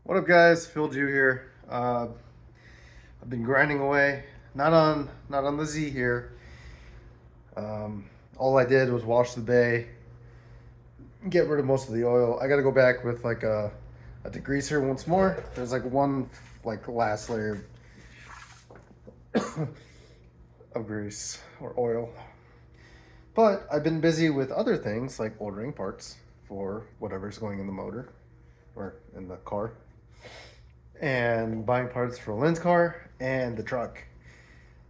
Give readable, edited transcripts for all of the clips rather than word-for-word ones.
What up, guys? Phil Jew here. I've been grinding away, not on the Z here. All I did was wash the bay, get rid of most of the oil. I got to go back with like a degreaser once more. There's like one like last layer of grease or oil. But I've been busy with other things like ordering parts for whatever's going in the motor or in the car, and buying parts for Lynn's car and the truck.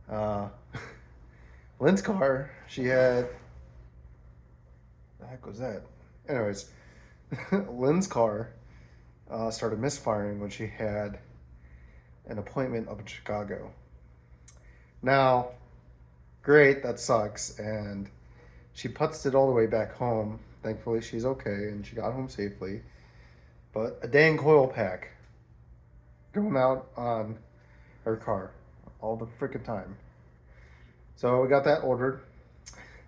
Uh, Lynn's car, she had. The heck was that? Anyways, Lynn's car started misfiring when she had an appointment up in Chicago. Now, great, that sucks. And she putzed it all the way back home. Thankfully, she's okay and she got home safely. But a dang coil pack going out on her car all the freaking time. So we got that ordered.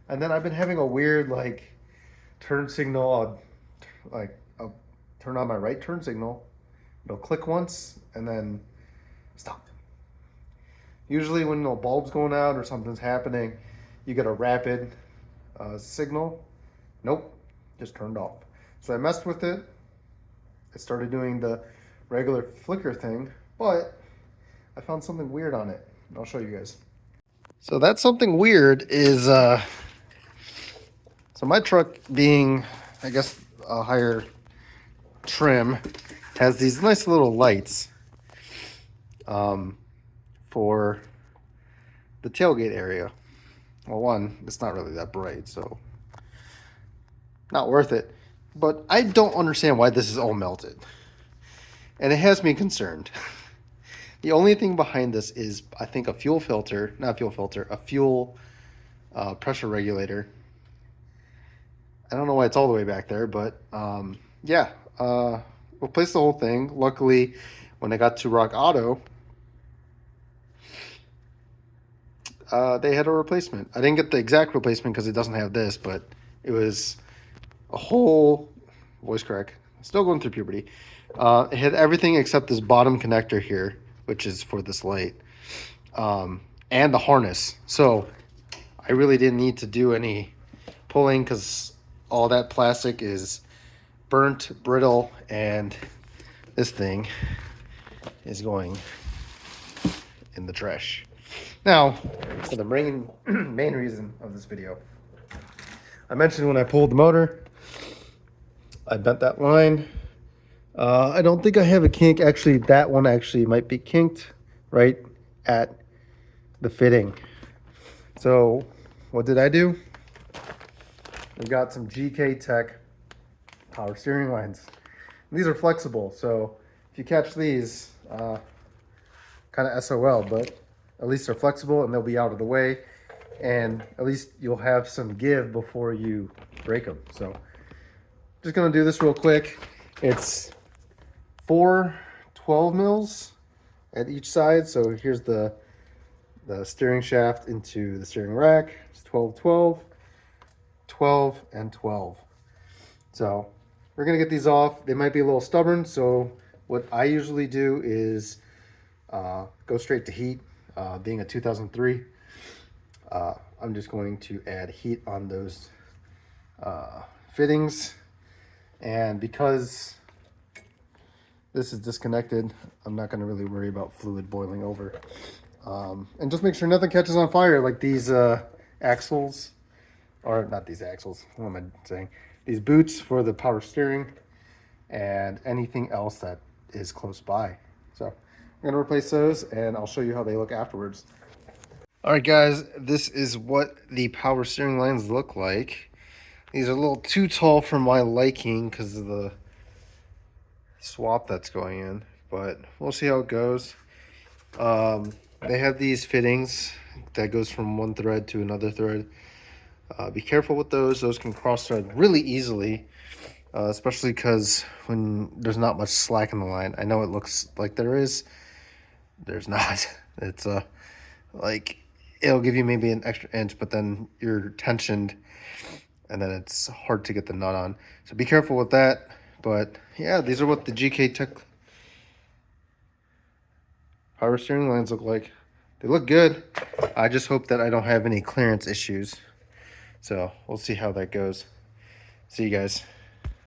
And then I've been having a weird like turn signal, I'll turn on my right turn signal. It'll click once and then stop. Usually when the bulb's going out or something's happening, you get a rapid signal. Nope, just turned off. So I messed with it. It started doing the regular flicker thing, but I found something weird on it. I'll show you guys. So that something weird is, so my truck being, I guess, a higher trim, has these nice little lights for the tailgate area. Well, one, it's not really that bright, so not worth it. But I don't understand why this is all melted. And it has me concerned. The only thing behind this is, I think, a fuel filter, not fuel filter, a fuel pressure regulator. I don't know why it's all the way back there, but yeah, replaced the whole thing. Luckily, when I got to Rock Auto, they had a replacement. I didn't get the exact replacement because it doesn't have this, but it was a whole voice crack. Still going through puberty. It had everything except this bottom connector here, which is for this light, and the harness. So I really didn't need to do any pulling because all that plastic is burnt, brittle, and this thing is going in the trash. Now, for the main reason of this video, I mentioned when I pulled the motor, I bent that line. I don't think I have a kink. Actually, that one actually might be kinked right at the fitting. So what did I do? I got some GKTech power steering lines. These are flexible, so if you catch these, kind of SOL, but at least they're flexible and they'll be out of the way, and at least you'll have some give before you break them. So just gonna do this real quick. It's 4 12 mils at each side. So here's the steering shaft into the steering rack. It's 12 12 12 and 12. So we're gonna get these off. They might be a little stubborn, so what I usually do is go straight to heat. Being a 2003, I'm just going to add heat on those fittings, and because this is disconnected, I'm not going to really worry about fluid boiling over. And just make sure nothing catches on fire, like these axles, or not these axles, what am I saying? These boots for the power steering and anything else that is close by. So I'm going to replace those and I'll show you how they look afterwards. All right, guys, this is what the power steering lines look like. These are a little too tall for my liking because of the swap that's going in, but we'll see how it goes. They have these fittings that goes from one thread to another thread. Be careful with those. Those can cross thread really easily, especially because when there's not much slack in the line. I know it looks like there is. There's not. It's like it'll give you maybe an extra inch, but then you're tensioned and then it's hard to get the nut on. So be careful with that. But yeah, these are what the GKTech power steering lines look like. They look good. I just hope that I don't have any clearance issues. So we'll see how that goes. See you guys.